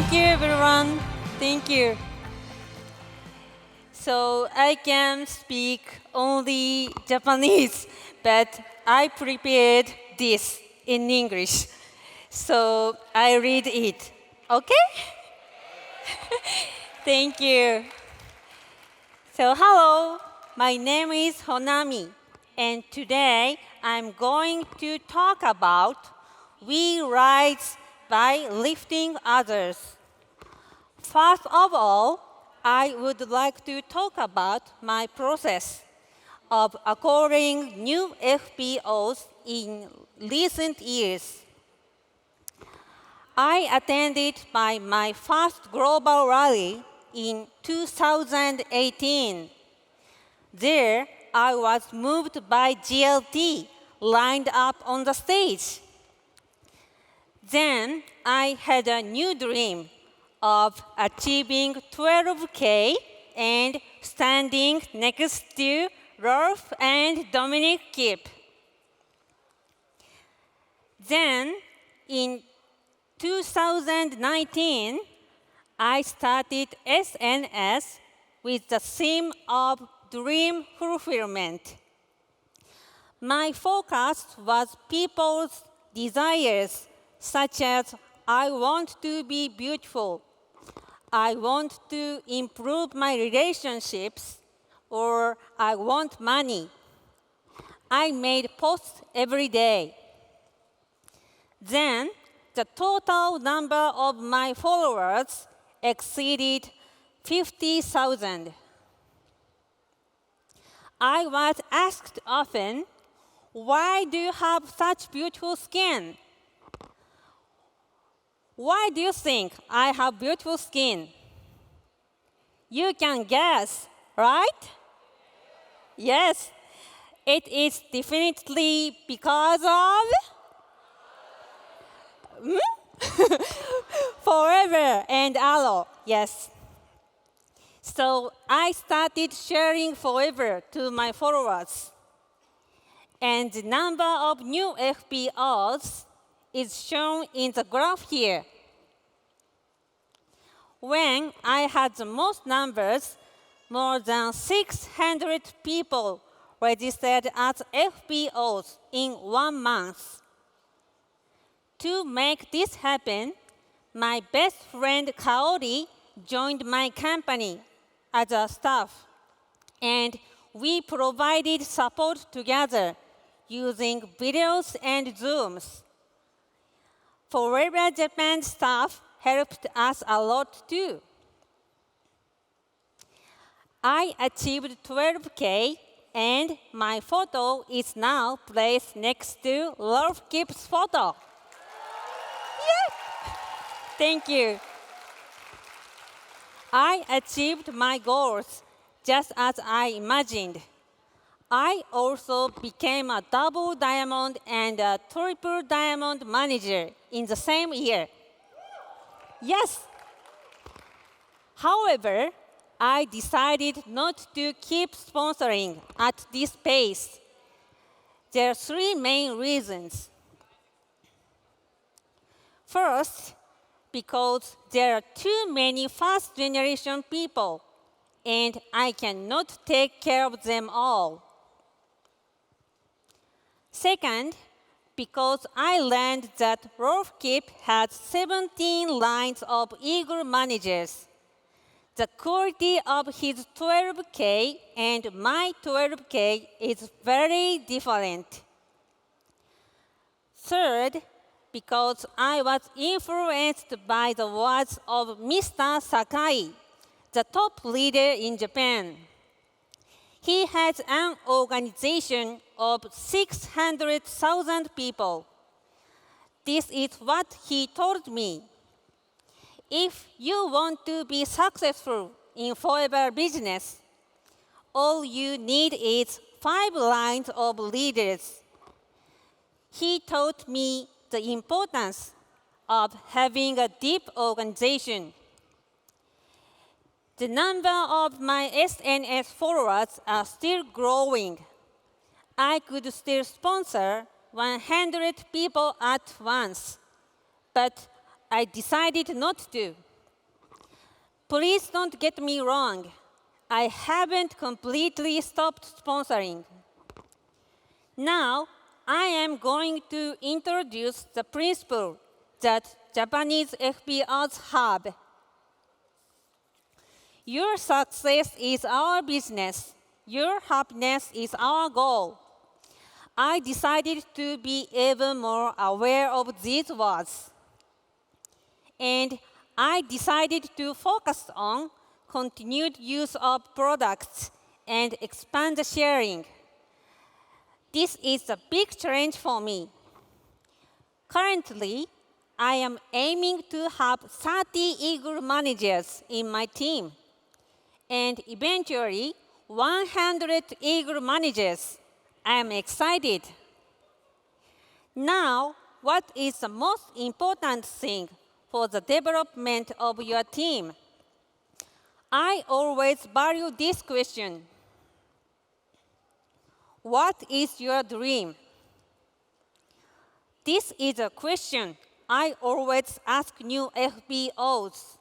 Thank you, everyone. Thank you. So I can speak only Japanese, but I prepared this in English. So I read it. Okay? Thank you. So hello, my name is Honami, and today I'm going to talk about we rise by lifting others. First of all, I would like to talk about my process of acquiring new FPOs in recent years. I attended my first global rally in 2018. There, I was moved by GLT lined up on the stage. Then I had a new dream of achieving 12K and standing next to Rolf and Dominic Kip. Then, in 2019, I started SNS with the theme of dream fulfillment. My focus was people's desires, such as I want to be beautiful, I want to improve my relationships, or I want money. I made posts every day. Then, the total number of my followers exceeded 50,000. I was asked often, why do you have such beautiful skin? Why do you think I have beautiful skin? You can guess, right? Yes, it is definitely because of Forever and Aloe, yes. So I started sharing Forever to my followers. And the number of new FPOs is shown in the graph here. When I had the most numbers, more than 600 people registered as FPOs in 1 month. To make this happen, my best friend Kaori joined my company as a staff, and we provided support together using videos and Zooms. Forever Japan staff helped us a lot too. I achieved 12K, and my photo is now placed next to Rolf Kip's photo. Yeah. Thank you. I achieved my goals just as I imagined. I also became a double diamond and a triple diamond manager in the same year. Yes. However, I decided not to keep sponsoring at this pace. There are 3 main reasons. First, because there are too many first-generation people, and I cannot take care of them all. Second, because I learned that Rolf Kip had 17 lines of eagle managers. The quality of his 12K and my 12K is very different. Third, because I was influenced by the words of Mr. Sakai, the top leader in Japan. He has an organization of 600,000 people. This is what he told me. If you want to be successful in forever business, all you need is 5 lines of leaders. He taught me the importance of having a deep organization. The number of my SNS followers are still growing. I could still sponsor 100 people at once, but I decided not to. Please don't get me wrong. I haven't completely stopped sponsoring. Now, I am going to introduce the principle that Japanese FBOs have. Your success is our business. Your happiness is our goal. I decided to be even more aware of these words. And I decided to focus on continued use of products and expand the sharing. This is a big challenge for me. Currently, I am aiming to have 30 eagle managers in my team, and eventually 100 eagle managers. I am excited. Now, what is the most important thing for the development of your team? I always value this question. What is your dream? This is a question I always ask new FBOs.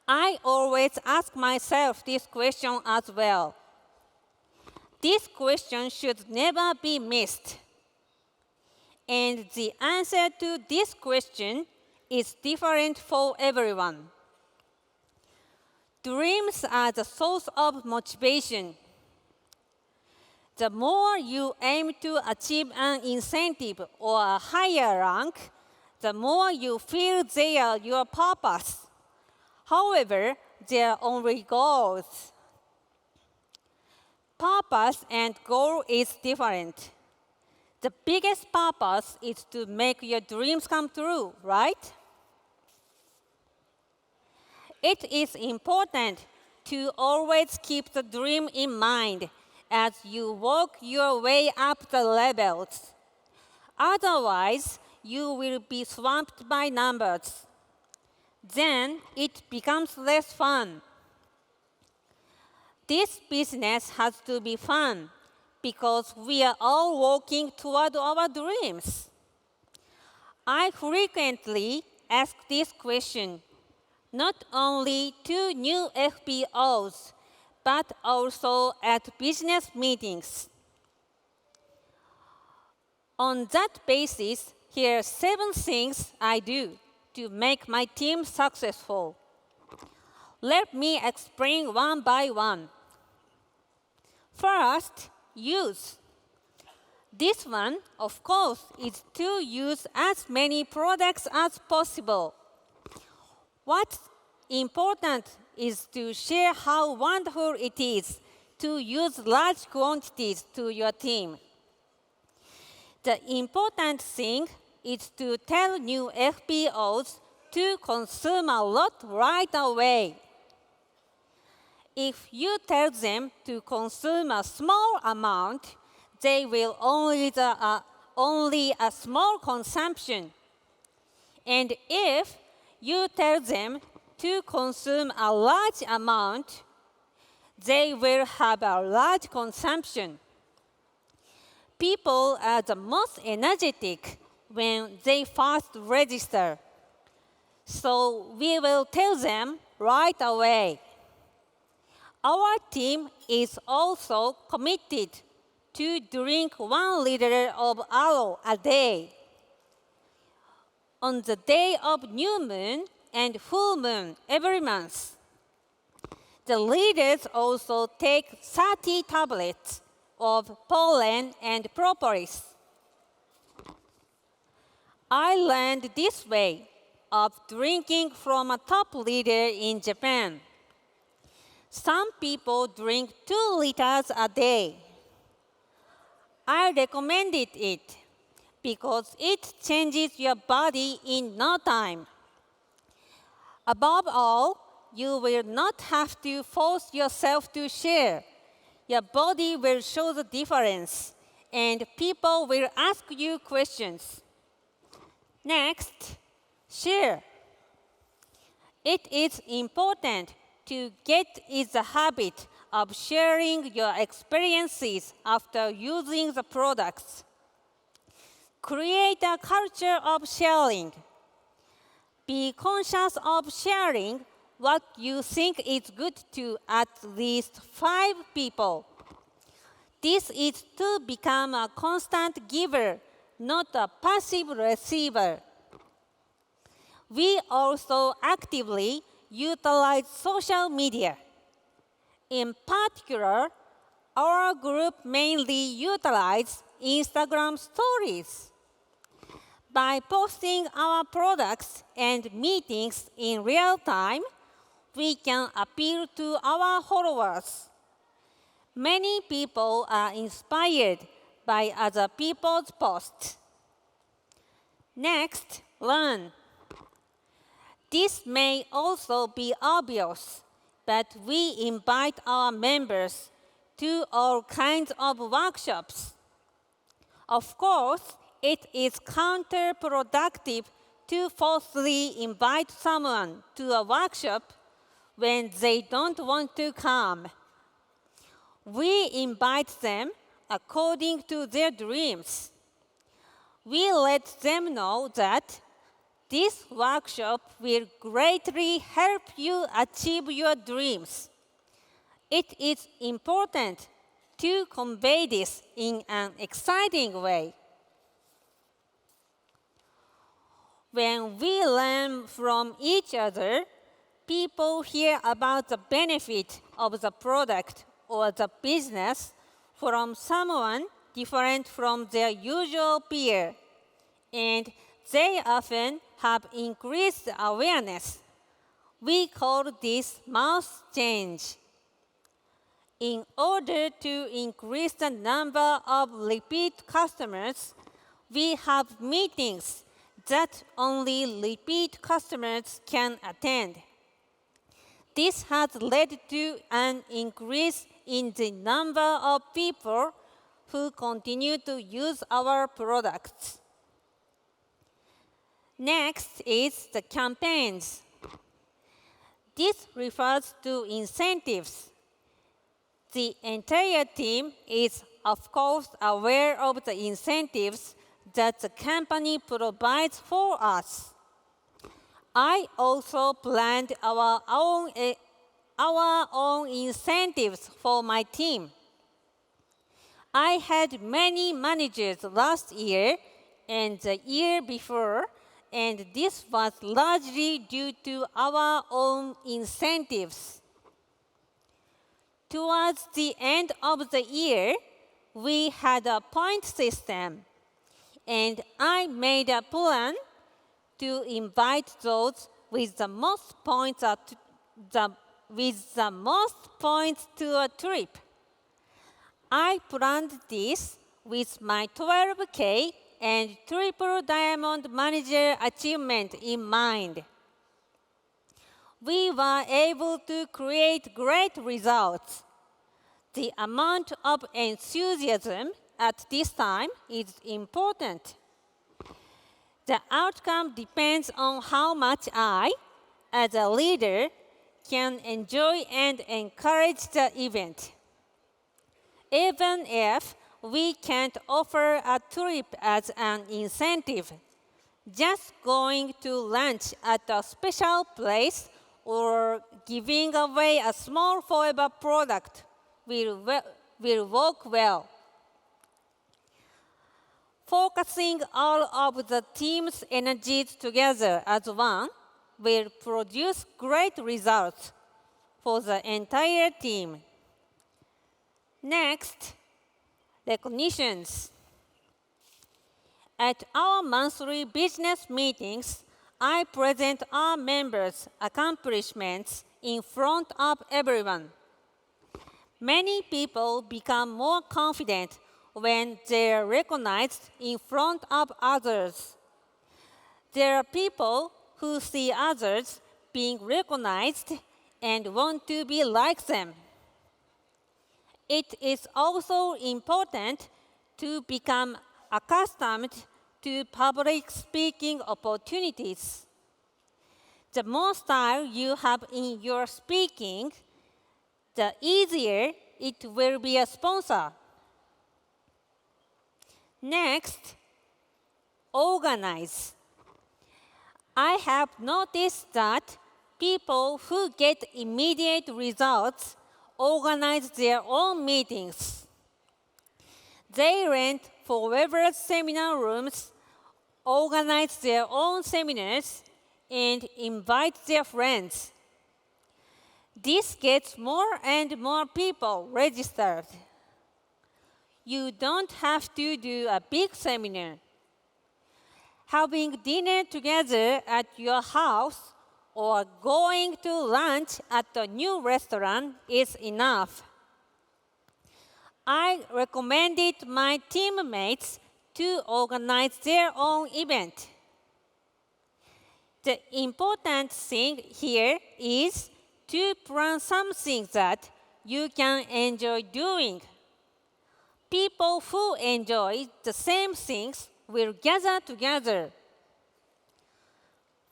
I always ask myself this question as well. This question should never be missed. And the answer to this question is different for everyone. Dreams are the source of motivation. The more you aim to achieve an incentive or a higher rank, the more you feel they are your purpose. However, they are only goals. Purpose and goal is different. The biggest purpose is to make your dreams come true, right? It is important to always keep the dream in mind as you work your way up the levels. Otherwise, you will be swamped by numbers. Then it becomes less fun. This business has to be fun because we are all working toward our dreams. I frequently ask this question, not only to new FBOs, but also at business meetings. On that basis, here are 7 things I do to make my team successful. Let me explain one by one. First, use. This one, of course, is to use as many products as possible. What's important is to share how wonderful it is to use large quantities to your team. The important thing is to tell new FBOs to consume a lot right away. If you tell them to consume a small amount, they will only a small consumption. And if you tell them to consume a large amount, they will have a large consumption. People are the most energetic when they first register. So we will tell them right away. Our team is also committed to drink 1 liter of aloe a day. On the day of new moon and full moon every month. The leaders also take 30 tablets of pollen and propolis. I learned this way of drinking from a top leader in Japan. Some people drink 2 liters a day. I recommended it because it changes your body in no time. Above all, you will not have to force yourself to share. Your body will show the difference, and people will ask you questions. Next, share. It is important to get in the habit of sharing your experiences after using the products. Create a culture of sharing. Be conscious of sharing what you think is good to at least 5 people. This is to become a constant giver, not a passive receiver. We also actively utilize social media. In particular, our group mainly utilizes Instagram stories. By posting our products and meetings in real time, we can appeal to our followers. Many people are inspired by other people's posts. Next, learn. This may also be obvious, but we invite our members to all kinds of workshops. Of course, it is counterproductive to forcefully invite someone to a workshop when they don't want to come. We invite them according to their dreams. We let them know that this workshop will greatly help you achieve your dreams. It is important to convey this in an exciting way. When we learn from each other, people hear about the benefit of the product or the business from someone different from their usual peer, and they often have increased awareness. We call this mouth change. In order to increase the number of repeat customers, we have meetings that only repeat customers can attend. This has led to an increase in the number of people who continue to use our products. Next is the campaigns. This refers to incentives. The entire team is, of course, aware of the incentives that the company provides for us. I also planned our own incentives for my team. I had many managers last year and the year before, and this was largely due to our own incentives. Towards the end of the year, we had a point system, and I made a plan to invite those with the most points to a trip. I planned this with my 12K and Triple Diamond Manager achievement in mind. We were able to create great results. The amount of enthusiasm at this time is important. The outcome depends on how much I, as a leader, can enjoy and encourage the event. Even if we can't offer a trip as an incentive, just going to lunch at a special place or giving away a small forever product will work well. Focusing all of the team's energies together as one will produce great results for the entire team. Next, recognitions. At our monthly business meetings, I present our members' accomplishments in front of everyone. Many people become more confident when they are recognized in front of others. There are people who see others being recognized and want to be like them. It is also important to become accustomed to public speaking opportunities. The more style you have in your speaking, the easier it will be a sponsor. Next, organize. I have noticed that people who get immediate results organize their own meetings. They rent forever seminar rooms, organize their own seminars, and invite their friends. This gets more and more people registered. You don't have to do a big seminar. Having dinner together at your house or going to lunch at a new restaurant is enough. I recommended my teammates to organize their own event. The important thing here is to plan something that you can enjoy doing. People who enjoy the same things will gather together.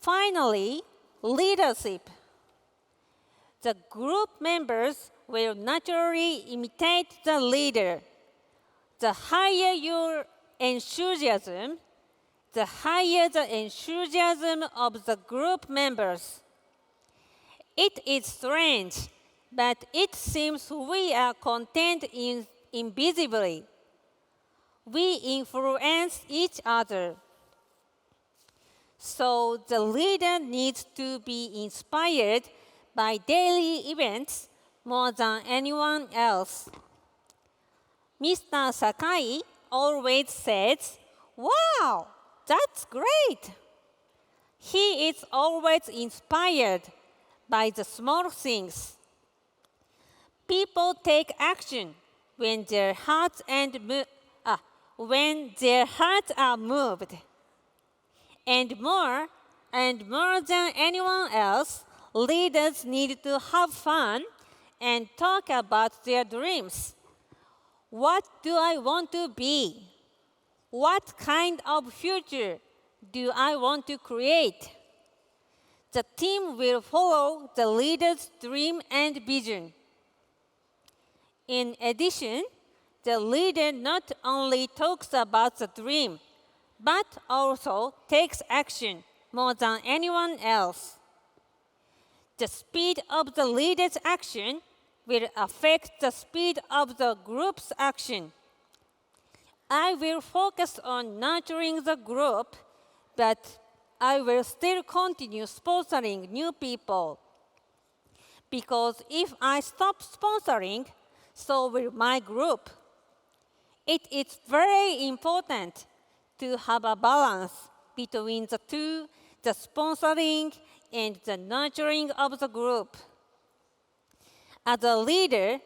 Finally, leadership. The group members will naturally imitate the leader. The higher your enthusiasm, the higher the enthusiasm of the group members. It is strange, but it seems we are content invisibly. We influence each other. So the leader needs to be inspired by daily events more than anyone else. Mr. Sakai always says, "Wow, that's great." He is always inspired by the small things. People take action when their hearts are moved. And more than anyone else, leaders need to have fun and talk about their dreams. What do I want to be? What kind of future do I want to create? The team will follow the leader's dream and vision. In addition, the leader not only talks about the dream, but also takes action more than anyone else. The speed of the leader's action will affect the speed of the group's action. I will focus on nurturing the group, but I will still continue sponsoring new people. Because if I stop sponsoring, so will my group. It is very important to have a balance between the two, the sponsoring and the nurturing of the group. As a leader,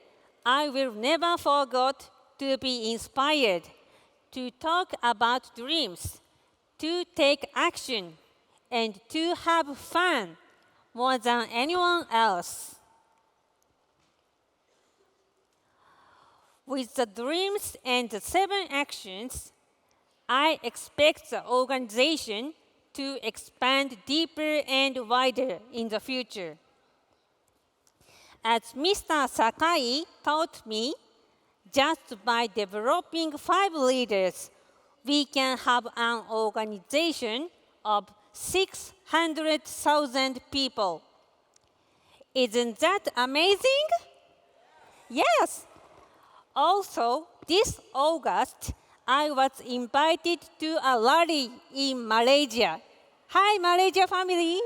I will never forget to be inspired, to talk about dreams, to take action, and to have fun more than anyone else. With the dreams and the 7 actions, I expect the organization to expand deeper and wider in the future. As Mr. Sakai taught me, just by developing 5 leaders, we can have an organization of 600,000 people. Isn't that amazing? Yes. Also, this August, I was invited to a rally in Malaysia. Hi, Malaysia family.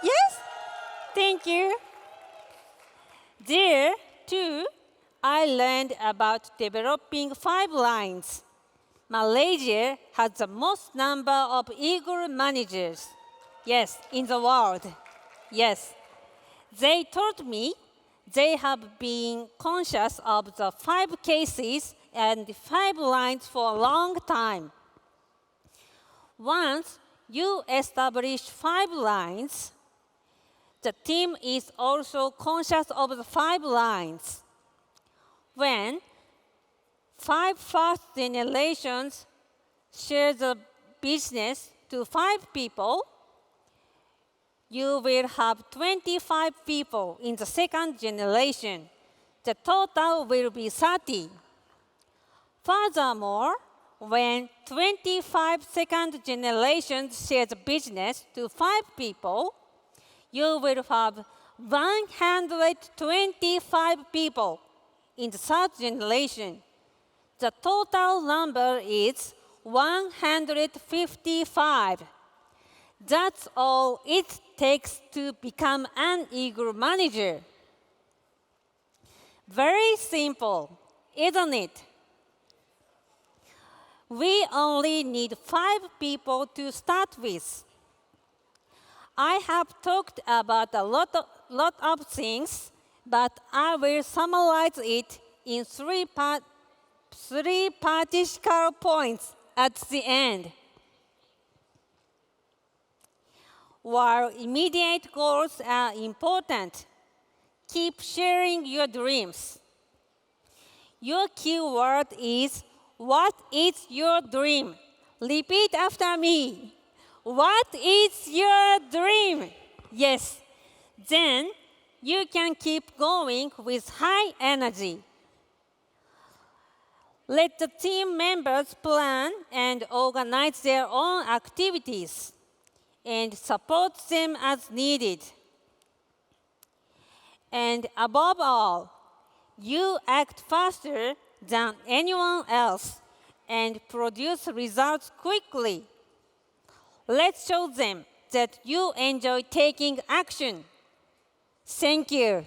Yes? Thank you. There, too, I learned about developing 5 lines. Malaysia has the most number of eagle managers. Yes, in the world. Yes. They told me they have been conscious of the 5 cases and 5 lines for a long time. Once you establish 5 lines, the team is also conscious of the 5 lines. When 5 first generations share the business to 5 people, you will have 25 people in the second generation. The total will be 30. Furthermore, when 25 second generations share the business to 5 people, you will have 125 people in the third generation. The total number is 155. That's all it takes to become an eagle manager. Very simple, isn't it? We only need 5 people to start with. I have talked about a lot of things, but I will summarize it in 3 particular points at the end. While immediate goals are important, keep sharing your dreams. Your key word is, what is your dream? Repeat after me. What is your dream? Yes. Then you can keep going with high energy. Let the team members plan and organize their own activities and support them as needed. And above all, you act faster than anyone else and produce results quickly. Let's show them that you enjoy taking action. Thank you.